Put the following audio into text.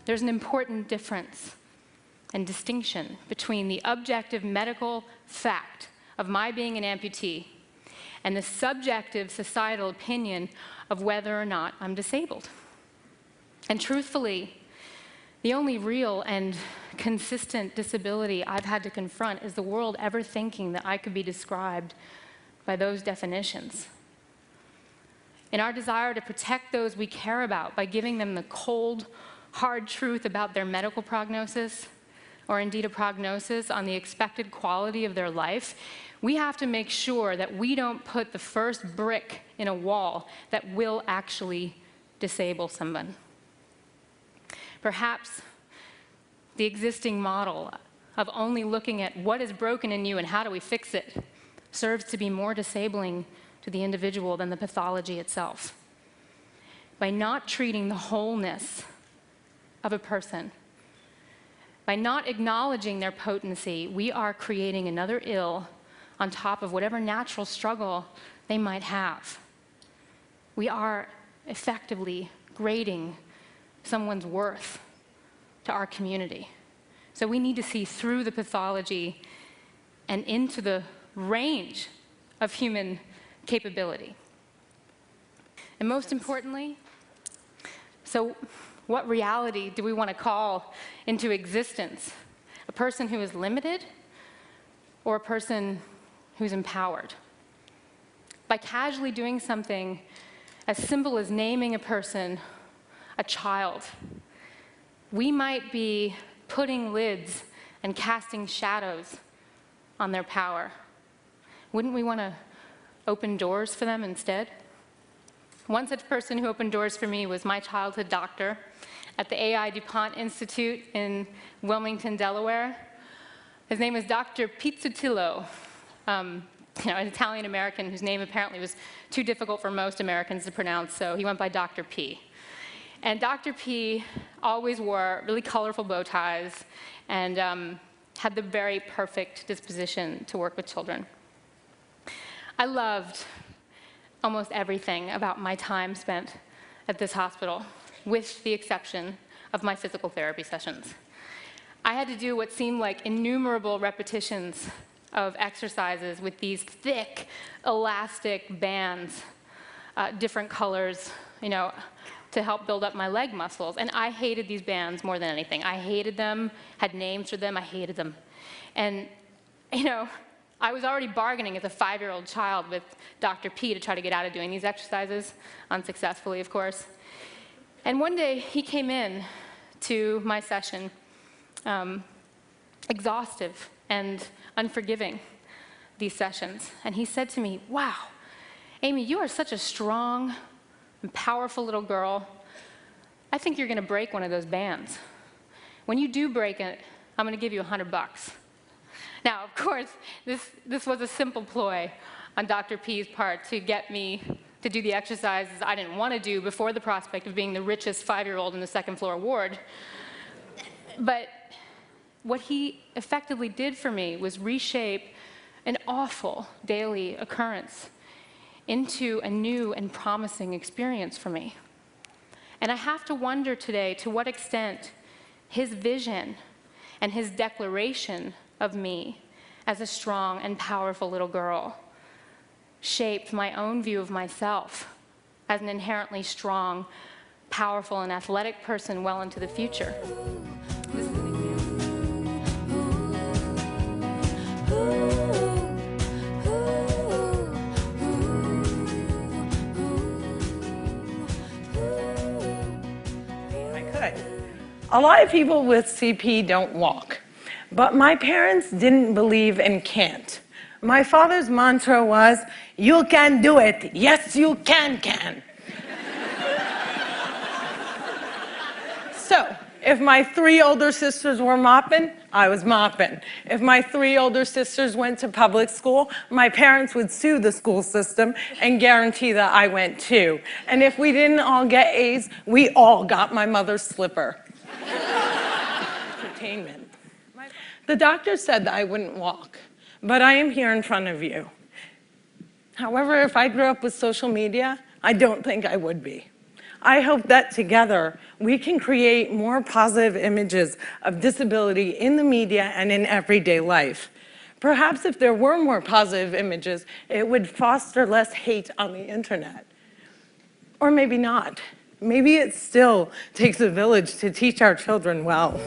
there's an important difference and distinction between the objective medical fact of my being an amputee and the subjective societal opinion of whether or not I'm disabled. And truthfully, the only real and consistent disability I've had to confront is the world ever thinking that I could be described by those definitions. In our desire to protect those we care about by giving them the cold, hard truth about their medical prognosis, or indeed a prognosis on the expected quality of their life, we have to make sure that we don't put the first brick in a wall that will actually disable someone. Perhaps the existing model of only looking at what is broken in you and how do we fix it serves to be more disabling to the individual than the pathology itself. By not treating the wholeness of a person, by not acknowledging their potency, we are creating another ill on top of whatever natural struggle they might have. We are effectively grading someone's worth to our community. So we need to see through the pathology and into the range of human capability. And most importantly, so what reality do we want to call into existence? A person who is limited or a person who's empowered? By casually doing something as simple as naming a person a child, we might be putting lids and casting shadows on their power. Wouldn't we want to open doors for them instead? One such person who opened doors for me was my childhood doctor at the A.I. DuPont Institute in Wilmington, Delaware. His name is Dr. Pizzutillo, an Italian-American whose name apparently was too difficult for most Americans to pronounce, so he went by Dr. P. And Dr. P always wore really colorful bow ties and had the very perfect disposition to work with children. I loved almost everything about my time spent at this hospital, with the exception of my physical therapy sessions. I had to do what seemed like innumerable repetitions of exercises with these thick, elastic bands, different colors, to help build up my leg muscles. And I hated these bands more than anything. I hated them, had names for them, I hated them. And, I was already bargaining as a 5-year-old child with Dr. P to try to get out of doing these exercises, unsuccessfully, of course. And one day, he came in to my session, exhaustive and unforgiving, these sessions. And he said to me, "Wow, Amy, you are such a strong and powerful little girl. I think you're going to break one of those bands. When you do break it, I'm going to give you $100. Now, of course, this was a simple ploy on Dr. P's part to get me to do the exercises I didn't want to do before the prospect of being the richest 5-year-old in the second-floor ward. But what he effectively did for me was reshape an awful daily occurrence into a new and promising experience for me. And I have to wonder today to what extent his vision and his declaration of me as a strong and powerful little girl shaped my own view of myself as an inherently strong, powerful, and athletic person well into the future. A lot of people with CP don't walk, but my parents didn't believe in can't. My father's mantra was, "You can do it. Yes, you can." So, if my 3 older sisters were mopping, I was mopping. If my 3 older sisters went to public school, my parents would sue the school system and guarantee that I went too. And if we didn't all get A's, we all got my mother's slipper. Entertainment. The doctor said that I wouldn't walk, but I am here in front of you. However, if I grew up with social media, I don't think I would be. I hope that together we can create more positive images of disability in the media and in everyday life. Perhaps if there were more positive images, it would foster less hate on the internet. Or maybe not. Maybe it still takes a village to teach our children well.